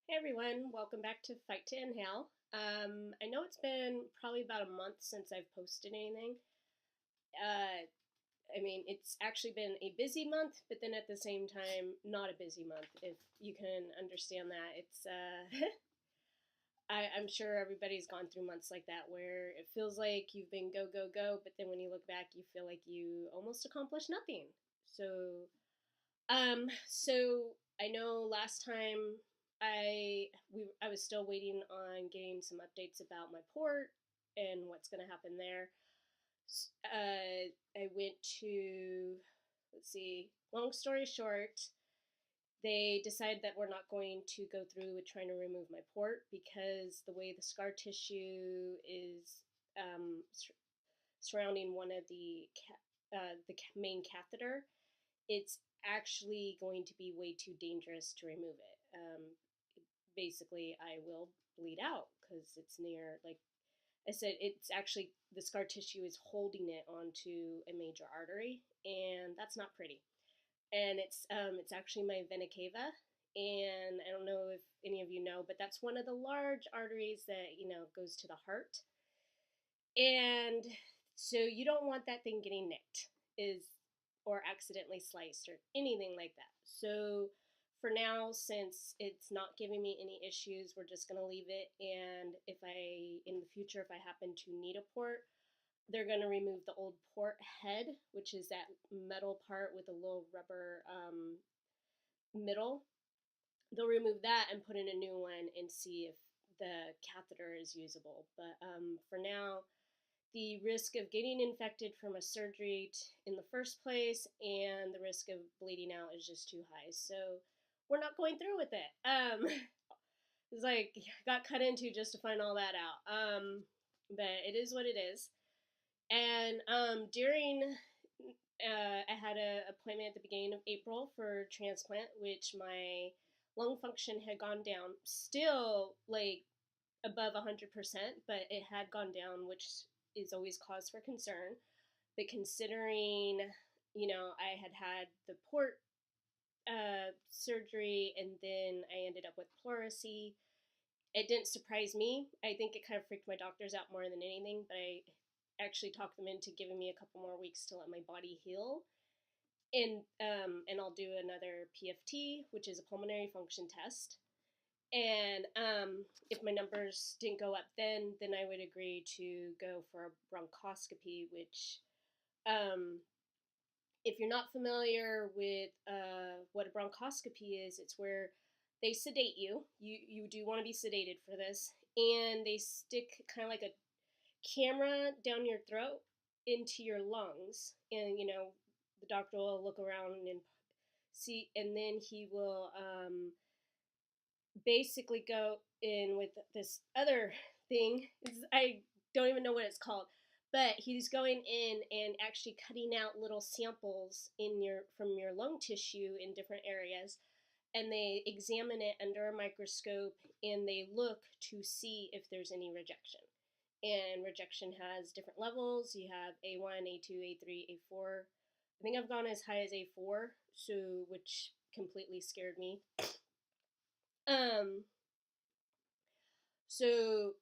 Hey everyone, welcome back to Fight to Inhale. I know it's been probably about a month since I've posted anything. Uh, it's actually been a busy month, but then at the same time, not a busy month, if you can understand that. I'm sure everybody's gone through months like that where it feels like you've been go, go, go, but then when you look back, you feel like you almost accomplished nothing. So I know last time I was still waiting on getting some updates about my port and what's going to happen there. I went to, let's see, long story short, they decided that we're not going to go through with trying to remove my port because the way the scar tissue is surrounding one of the main catheter, it's actually going to be way too dangerous to remove it. Basically, I will bleed out because it's near, like I said, it's actually the scar tissue is holding it onto a major artery, and that's not pretty. And it's actually my vena cava, and I don't know if any of you know, but that's one of the large arteries that goes to the heart, and so you don't want that thing getting nicked, is or accidentally sliced or anything like that. So for now, since it's not giving me any issues, we're just going to leave it. And if in the future, if I happen to need a port, they're going to remove the old port head, which is that metal part with a little rubber middle. They'll remove that and put in a new one and see if the catheter is usable. But for now, the risk of getting infected from a surgery in the first place and the risk of bleeding out is just too high. So we're not going through with it. It's like got cut into just to find all that out. But it is what it is. And I had an appointment at the beginning of April for transplant, which my lung function had gone down. Still like above 100%, but it had gone down, which is always cause for concern. But considering, I had the port surgery and then I ended up with pleurisy, it didn't surprise me. I think it kind of freaked my doctors out more than anything, but I actually talked them into giving me a couple more weeks to let my body heal. And I'll do another PFT, which is a pulmonary function test. And if my numbers didn't go up then I would agree to go for a bronchoscopy, which, if you're not familiar with what a bronchoscopy is, it's where they sedate you. You do want to be sedated for this. And they stick kind of like a camera down your throat into your lungs. And, the doctor will look around and see, and then he will basically go in with this other thing. I don't even know what it's called, but he's going in and actually cutting out little samples from your lung tissue in different areas, and they examine it under a microscope and they look to see if there's any rejection. And rejection has different levels. You have A1, A2, A3, A4. I think I've gone as high as A4, which completely scared me. Um, So,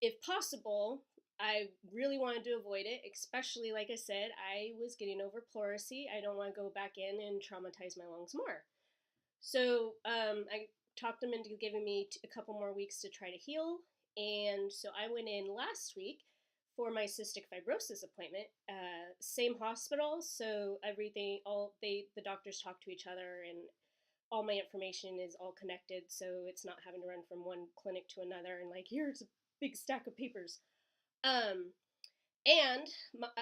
if possible, I really wanted to avoid it, especially, like I said, I was getting over pleurisy. I don't want to go back in and traumatize my lungs more. So, I talked them into giving me a couple more weeks to try to heal. And so I went in last week for my cystic fibrosis appointment. Same hospital, so the doctors talk to each other, and all my information is all connected, so it's not having to run from one clinic to another and like, here's a big stack of papers.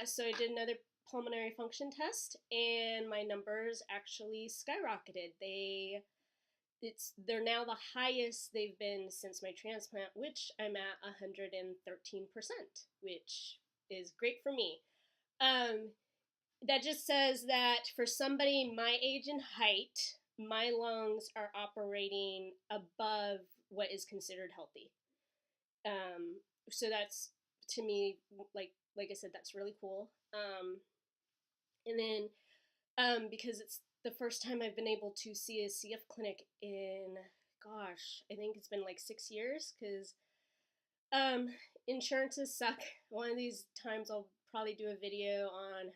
So I did another pulmonary function test, and my numbers actually skyrocketed. They're now the highest they've been since my transplant, which I'm at 113%, which is great for me. That just says that for somebody my age and height, my lungs are operating above what is considered healthy. So that's, to me, like I said, that's really cool. And then because it's the first time I've been able to see a CF clinic in gosh, I think it's been like 6 years because insurances suck. One of these times I'll probably do a video on and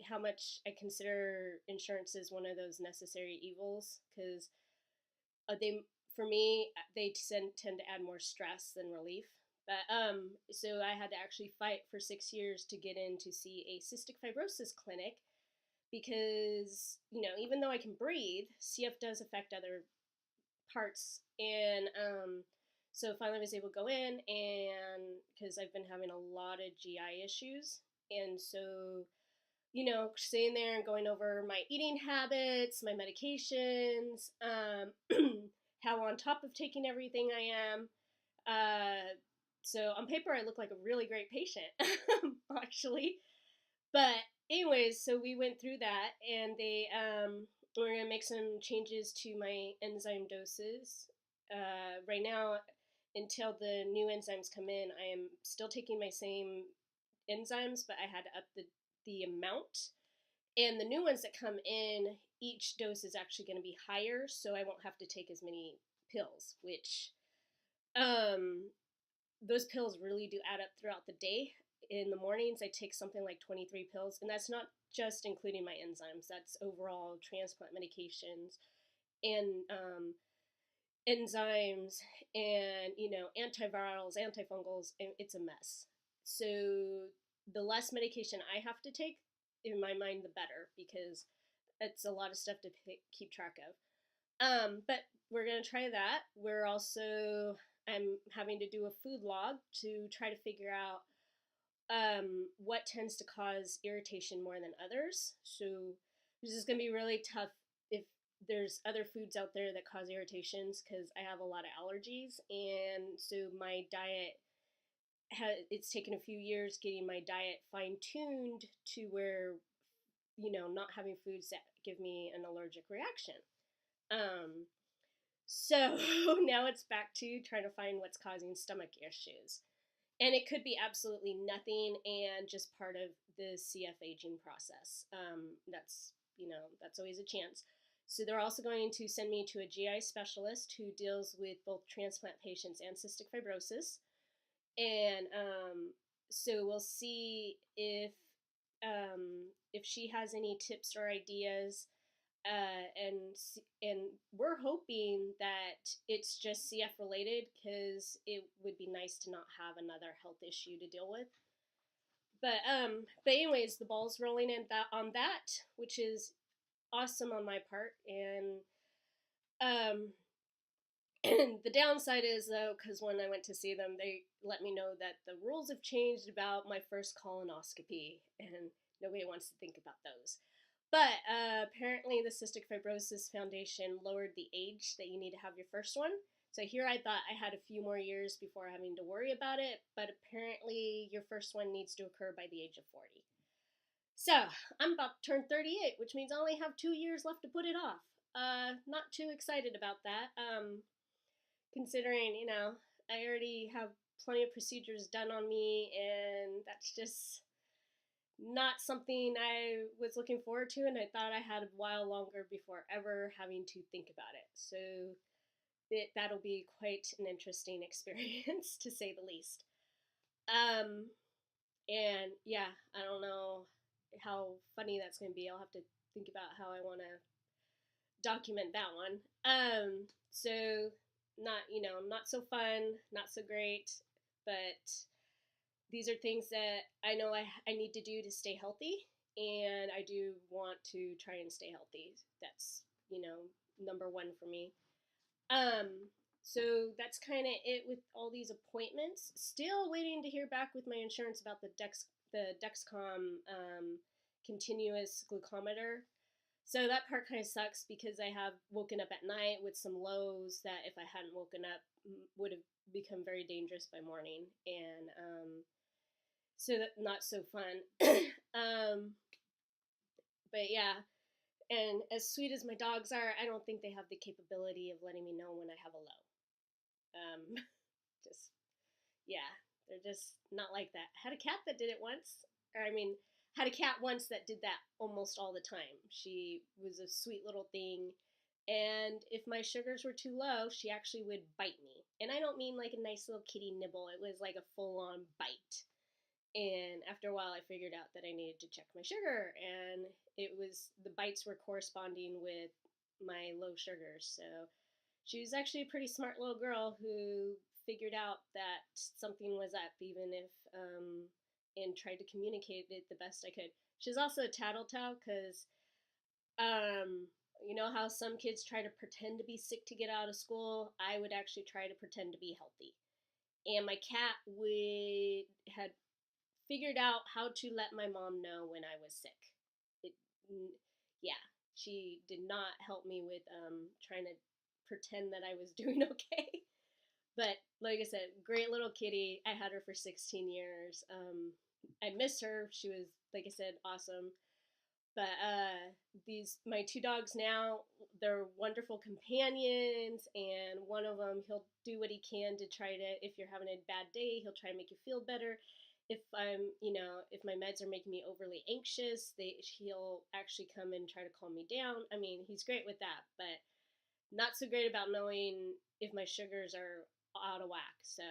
how much I consider insurance is one of those necessary evils because they for me they tend to add more stress than relief. But so I had to actually fight for 6 years to get in to see a cystic fibrosis clinic because even though I can breathe, CF does affect other parts, and so finally I was able to go in, and because I've been having a lot of GI issues, and so sitting there and going over my eating habits, my medications, how on top of taking everything I am. So on paper, I look like a really great patient, actually. But anyways, so we went through that, and they we're gonna make some changes to my enzyme doses. Right now, until the new enzymes come in, I am still taking my same enzymes, but I had to up the amount. And the new ones that come in, each dose is actually going to be higher, so I won't have to take as many pills, which those pills really do add up throughout the day. In the mornings, I take something like 23 pills, and that's not just including my enzymes. That's overall transplant medications and enzymes and, antivirals, antifungals, and it's a mess. So the less medication I have to take, in my mind, the better, because it's a lot of stuff to keep track of. But we're going to try that. I'm having to do a food log to try to figure out what tends to cause irritation more than others. So this is going to be really tough if there's other foods out there that cause irritations, because I have a lot of allergies, and so my diet it's taken a few years getting my diet fine-tuned to where not having foods that give me an allergic reaction. So now it's back to trying to find what's causing stomach issues. And it could be absolutely nothing and just part of the CF aging process. That's always a chance. So they're also going to send me to a GI specialist who deals with both transplant patients and cystic fibrosis. And so we'll see if she has any tips or ideas. And we're hoping that it's just CF related, because it would be nice to not have another health issue to deal with. But anyways, the ball's rolling in on that, which is awesome on my part. And the downside is, though, because when I went to see them, they let me know that the rules have changed about my first colonoscopy, and nobody wants to think about those. But apparently the Cystic Fibrosis Foundation lowered the age that you need to have your first one. So here I thought I had a few more years before having to worry about it, but apparently your first one needs to occur by the age of 40. So I'm about to turn 38, which means I only have 2 years left to put it off. Not too excited about that, considering, I already have plenty of procedures done on me, and that's just not something I was looking forward to, and I thought I had a while longer before ever having to think about it. So that'll be quite an interesting experience, to say the least. And yeah, I don't know how funny that's going to be. I'll have to think about how I want to document that one. So not so fun, not so great, but these are things that I know I need to do to stay healthy, and I do want to try and stay healthy. That's, number one for me. So that's kind of it with all these appointments. Still waiting to hear back with my insurance about the Dexcom continuous glucometer. So that part kind of sucks, because I have woken up at night with some lows that, if I hadn't woken up, would have become very dangerous by morning. And so that not so fun. But yeah, and as sweet as my dogs are, I don't think they have the capability of letting me know when I have a low. They're just not like that. I had a cat that did it once. Had a cat once that did that almost all the time. She was a sweet little thing. And if my sugars were too low, she actually would bite me. And I don't mean like a nice little kitty nibble, it was like a full on bite. And after a while, I figured out that I needed to check my sugar, and it was the bites were corresponding with my low sugars. So she was actually a pretty smart little girl who figured out that something was up, even if, and tried to communicate it the best I could. She's also a tattletale because, um, you know how some kids try to pretend to be sick to get out of school? I would actually try to pretend to be healthy. And my cat would had figured out how to let my mom know when I was sick. It, yeah, she did not help me with trying to pretend that I was doing okay. But like I said, great little kitty. I had her for 16 years. I miss her. She was, like I said, awesome. But these my two dogs now, they're wonderful companions, and one of them, he'll do what he can to try to, if you're having a bad day, he'll try to make you feel better. If I'm, if my meds are making me overly anxious, he'll actually come and try to calm me down. I mean, he's great with that, but not so great about knowing if my sugars are out of whack. So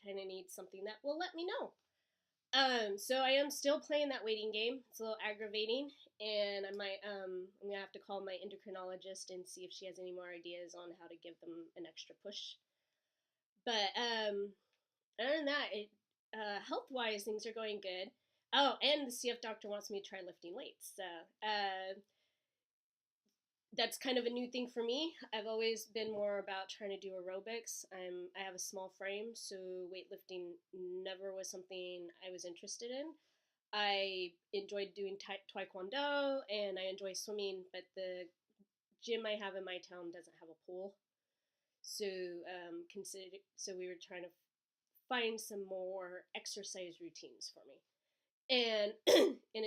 kind of need something that will let me know. So I am still playing that waiting game. It's a little aggravating, and I'm gonna have to call my endocrinologist and see if she has any more ideas on how to give them an extra push. But other than that, health wise, things are going good. Oh, and the CF doctor wants me to try lifting weights. So that's kind of a new thing for me. I've always been more about trying to do aerobics. I have a small frame, so weightlifting never was something I was interested in. I enjoyed doing taekwondo and I enjoy swimming, but the gym I have in my town doesn't have a pool. So we were trying to find some more exercise routines for me. And and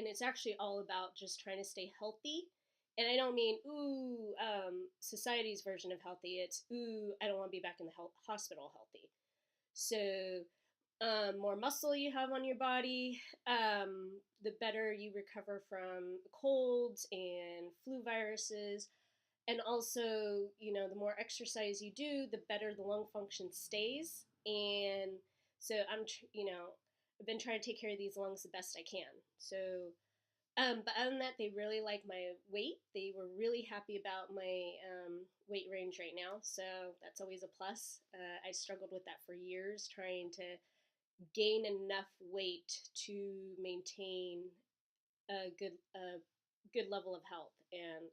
it's actually all about just trying to stay healthy. And I don't mean society's version of healthy. It's I don't want to be back in the hospital healthy. So more muscle you have on your body, the better you recover from colds and flu viruses. And also, the more exercise you do, the better the lung function stays. And so I've been trying to take care of these lungs the best I can. So, but other than that, they really like my weight. They were really happy about my weight range right now. So that's always a plus. I struggled with that for years, trying to gain enough weight to maintain a good level of health. And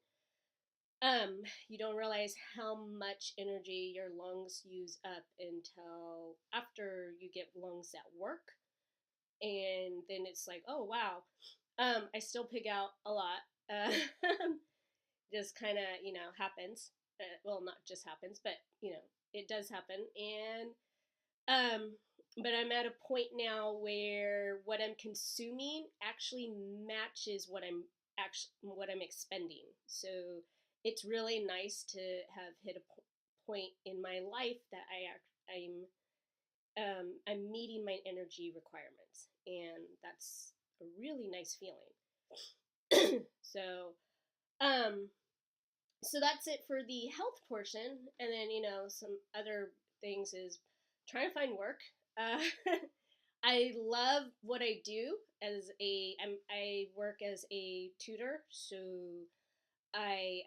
you don't realize how much energy your lungs use up until after you get lungs that work. And then it's like, oh wow, I still pig out a lot. Uh, just kind of happens. Well, not just happens, but it does happen. And but I'm at a point now where what I'm consuming actually matches what I'm expending. So it's really nice to have hit a point in my life that I'm meeting my energy requirements, and that's a really nice feeling. So um, so that's it for the health portion, and then some other things is trying to find work. Uh, I love what I do I work as a tutor, so I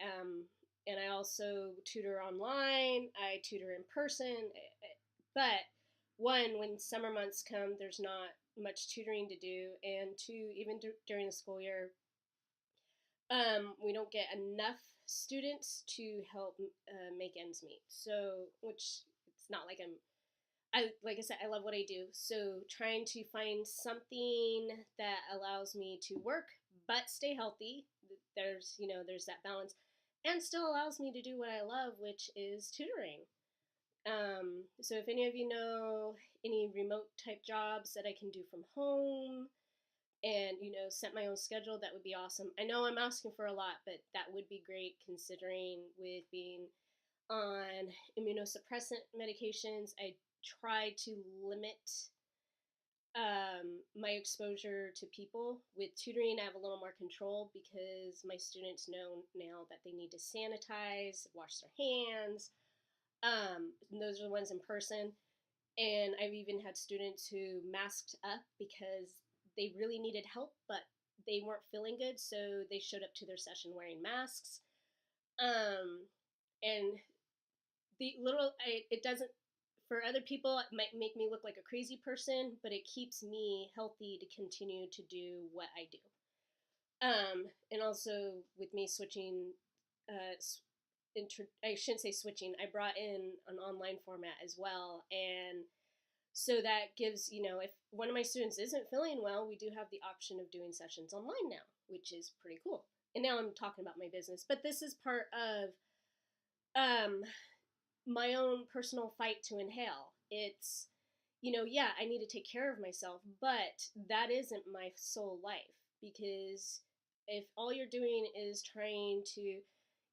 and I also tutor online. I tutor in person, but when summer months come, there's not much tutoring to do, and two, even during the school year, we don't get enough students to help make ends meet. So, which it's not like like I said, I love what I do. So trying to find something that allows me to work but stay healthy. There's that balance, and still allows me to do what I love, which is tutoring. So if any of you know any remote type jobs that I can do from home and set my own schedule, that would be awesome. I know I'm asking for a lot, but that would be great considering with being on immunosuppressant medications. I try to limit my exposure to people. With tutoring, I have a little more control because my students know now that they need to sanitize, wash their hands. And those are the ones in person. And I've even had students who masked up because they really needed help, but they weren't feeling good, so they showed up to their session wearing masks. Um, and it doesn't, for other people, it might make me look like a crazy person, but it keeps me healthy to continue to do what I do. And also with me switching, I shouldn't say switching, I brought in an online format as well. And so that gives, if one of my students isn't feeling well, we do have the option of doing sessions online now, which is pretty cool. And now I'm talking about my business, but this is part of um, my own personal fight to inhale. It's, yeah, I need to take care of myself, but that isn't my sole life, because if all you're doing is trying to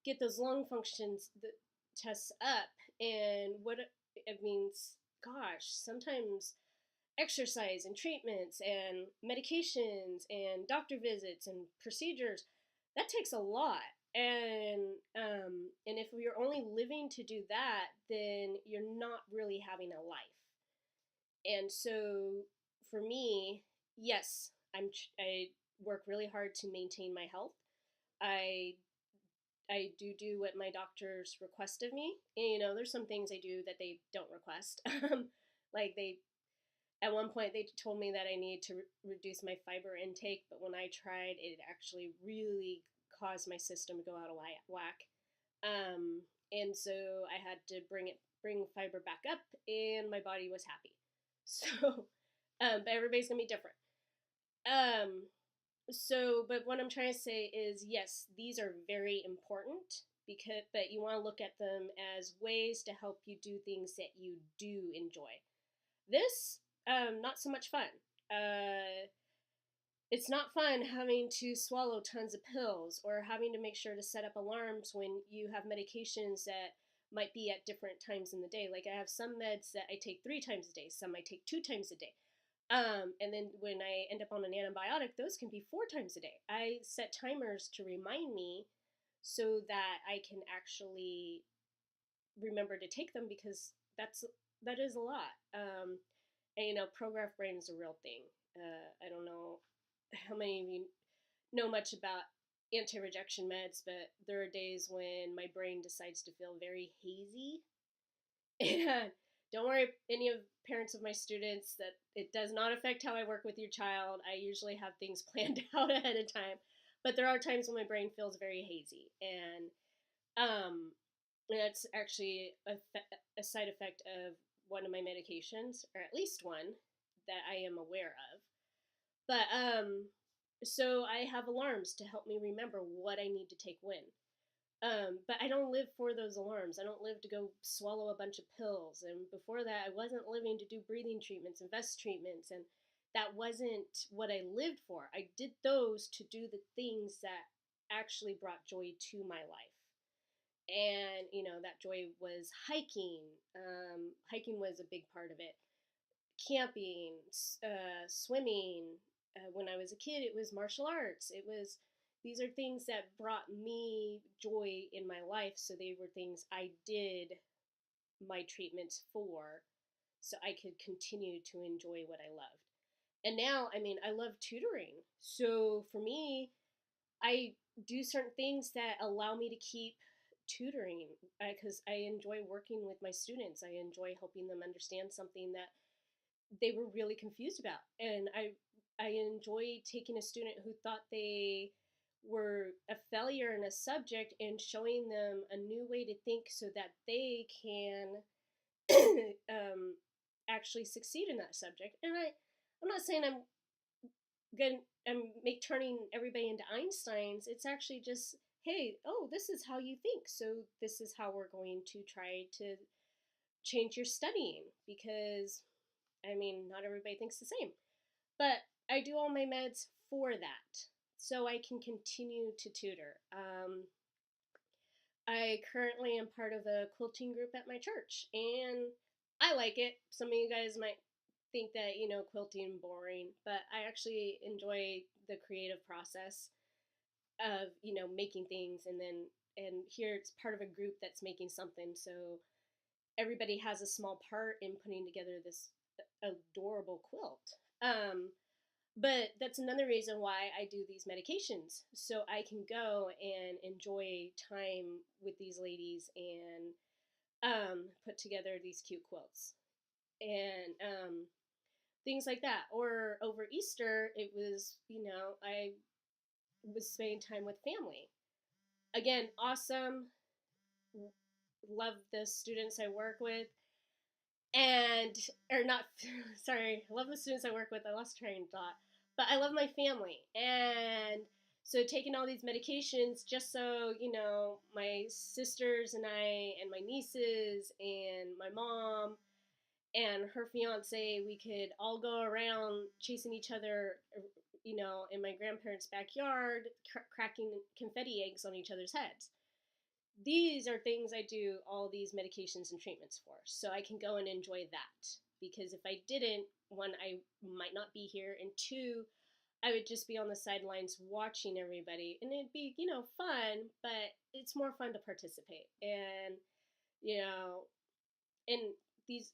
get those lung functions the tests up, and what it means, gosh, sometimes exercise and treatments and medications and doctor visits and procedures, that takes a lot. And if you're only living to do that, then you're not really having a life. And so for me, yes, I work really hard to maintain my health. I I do what my doctors request of me. And, there's some things I do that they don't request. Like at one point they told me that I needed to reduce my fiber intake, but when I tried, it actually really caused my system to go out of whack. And so I had to bring fiber back up, and my body was happy. So, but everybody's gonna be different. Um, but what I'm trying to say is, yes, these are very important, but you want to look at them as ways to help you do things that you do enjoy. This, not so much fun. It's not fun having to swallow tons of pills or having to make sure to set up alarms when you have medications that might be at different times in the day. Like, I have some meds that I take 3 times a day, some I take 2 times a day. And then when I end up on an antibiotic, those can be 4 times a day. I set timers to remind me so that I can actually remember to take them, because that is a lot. And prograph brain is a real thing. I don't know how many of you know much about anti-rejection meds, but there are days when my brain decides to feel very hazy. And don't worry, any of parents of my students, that it does not affect how I work with your child. I usually have things planned out ahead of time, but there are times when my brain feels very hazy, and that's actually a side effect of one of my medications, or at least one that I am aware of. But so I have alarms to help me remember what I need to take when. But I don't live for those alarms. I don't live to go swallow a bunch of pills. And before that, I wasn't living to do breathing treatments and vest treatments. And that wasn't what I lived for. I did those to do the things that actually brought joy to my life. And, that joy was hiking. Hiking was a big part of it. Camping, swimming. When I was a kid, it was martial arts. These are things that brought me joy in my life, so they were things I did my treatments for, so I could continue to enjoy what I loved. And now, I love tutoring. So for me, I do certain things that allow me to keep tutoring, because I enjoy working with my students. I enjoy helping them understand something that they were really confused about. And I enjoy taking a student who thought they were a failure in a subject and showing them a new way to think so that they can actually succeed in that subject. And I'm not saying I'm turning everybody into Einsteins. It's actually just, hey, oh, this is how you think, so this is how we're going to try to change your studying, because not everybody thinks the same. But I do all my meds for that, so I can continue to tutor. I currently am part of a quilting group at my church, and I like it. Some of you guys might think that, quilting boring, but I actually enjoy the creative process of, making things. And here it's part of a group that's making something. So everybody has a small part in putting together this adorable quilt. But that's another reason why I do these medications. So I can go and enjoy time with these ladies and put together these cute quilts. And things like that. Or over Easter, it was, I was spending time with family. Again, awesome. Love the students I work with. And, or not, sorry, I love the students I work with. I lost train of thought. But I love my family. And so taking all these medications just so, my sisters and I, and my nieces, and my mom, and her fiance, we could all go around chasing each other, in my grandparents' backyard, cracking confetti eggs on each other's heads. These are things I do all these medications and treatments for, so I can go and enjoy that. Because if I didn't, one, I might not be here, and two, I would just be on the sidelines watching everybody, and it'd be, fun, but it's more fun to participate. And, you know, and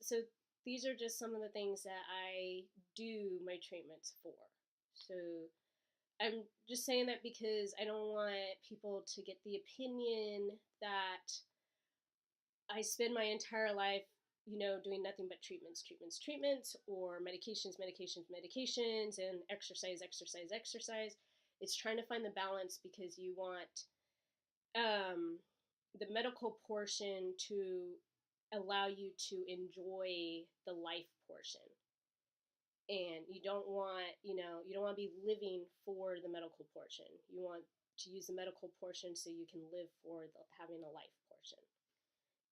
so these are just some of the things that I do my treatments for. So I'm just saying that because I don't want people to get the opinion that I spend my entire life, doing nothing but treatments, or medications, and exercise. It's trying to find the balance because you want um, the medical portion to allow you to enjoy the life portion. And you don't want to be living for the medical portion. You want to use the medical portion so you can live for having a life portion.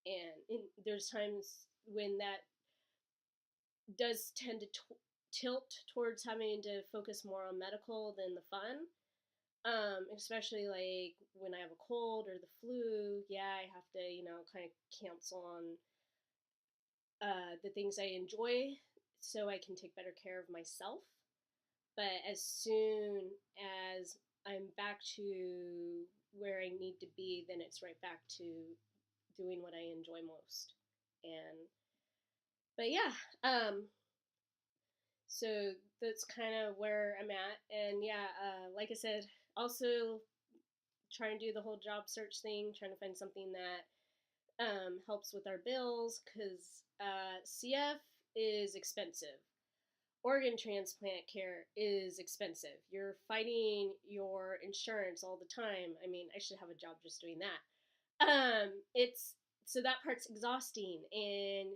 And there's times when that does tend to tilt towards having to focus more on medical than the fun. Especially like when I have a cold or the flu, yeah, I have to, kind of cancel on the things I enjoy so I can take better care of myself. But as soon as I'm back to where I need to be, then it's right back to doing what I enjoy most. And but yeah, so that's kind of where I'm at. And yeah, like I said, also trying to do the whole job search thing, trying to find something that helps with our bills, because CF is expensive. Organ transplant care is expensive. You're fighting your insurance all the time. I mean, I should have a job just doing that. It's so that part's exhausting, and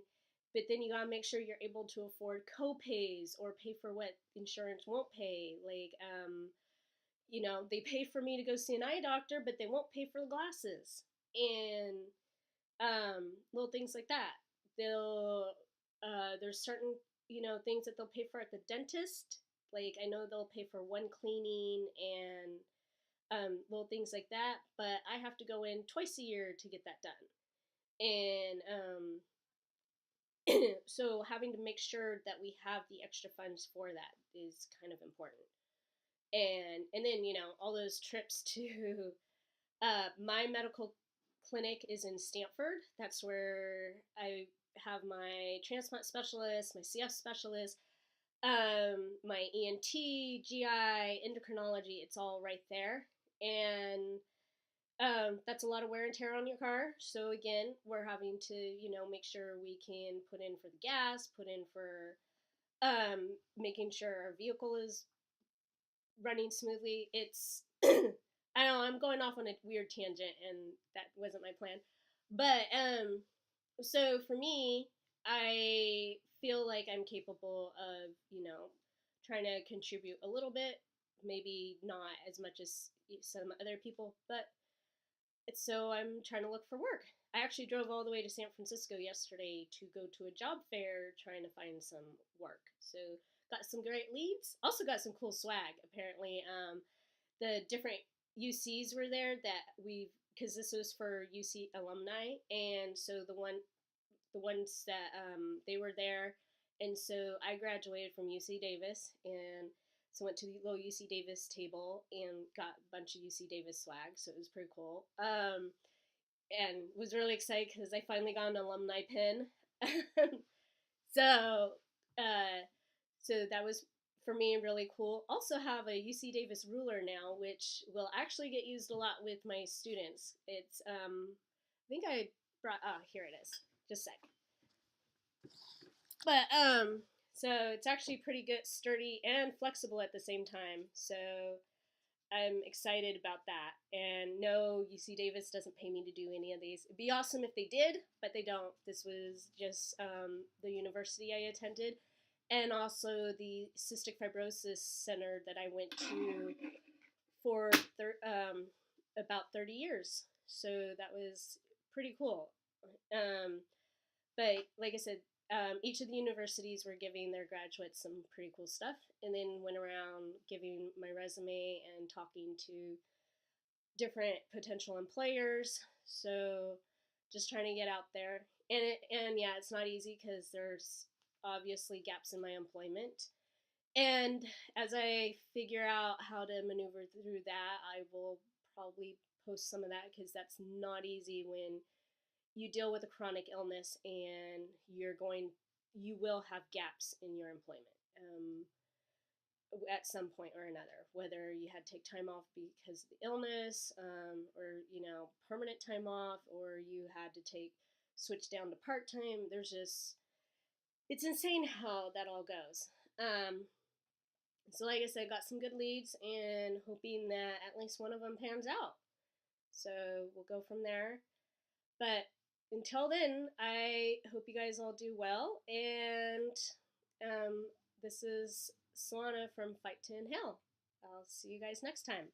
but then you gotta make sure you're able to afford co-pays or pay for what insurance won't pay. Like, they pay for me to go see an eye doctor, but they won't pay for the glasses, and little things like that. They'll there's certain things that they'll pay for at the dentist. Like, I know they'll pay for one cleaning and little things like that, but I have to go in twice a year to get that done. And so having to make sure that we have the extra funds for that is kind of important. And then all those trips to my medical clinic is in Stanford. That's where I have my transplant specialist, my CF specialist, my ENT, GI, endocrinology. It's all right there. And that's a lot of wear and tear on your car. So again, we're having to, make sure we can put in for the gas, put in for making sure our vehicle is running smoothly. It's I don't know, I'm going off on a weird tangent, and that wasn't my plan. But so for me, I feel like I'm capable of, trying to contribute a little bit, maybe not as much as some other people, but so I'm trying to look for work. I actually drove all the way to San Francisco yesterday to go to a job fair trying to find some work. So got some great leads. Also got some cool swag. Apparently, the different UCs were there that because this was for UC alumni, and so the ones that they were there, And so I graduated from UC Davis, and so went to the little UC Davis table and got a bunch of UC Davis swag. So it was pretty cool. And was really excited because I finally got an alumni pin. so, uh, so that was for me really cool. Also have a UC Davis ruler now, which will actually get used a lot with my students. It's I think I brought here it is. Just a sec. But so it's actually pretty good, sturdy, and flexible at the same time. So I'm excited about that. And no, UC Davis doesn't pay me to do any of these. It'd be awesome if they did, but they don't. This was just the university I attended, and also the Cystic Fibrosis Center that I went to for about 30 years. So that was pretty cool. Um, but like I said, each of the universities were giving their graduates some pretty cool stuff, and then went around giving my resume and talking to different potential employers. So just trying to get out there, and yeah, it's not easy because there's obviously gaps in my employment. And as I figure out how to maneuver through that, I will probably post some of that because that's not easy when you deal with a chronic illness and you will have gaps in your employment at some point or another, whether you had to take time off because of the illness, or permanent time off, or you had to switch down to part-time. It's insane how that all goes. So like I said, got some good leads and hoping that at least one of them pans out. So we'll go from there. But until then, I hope you guys all do well. And this is Solana from Fight to Inhale. I'll see you guys next time.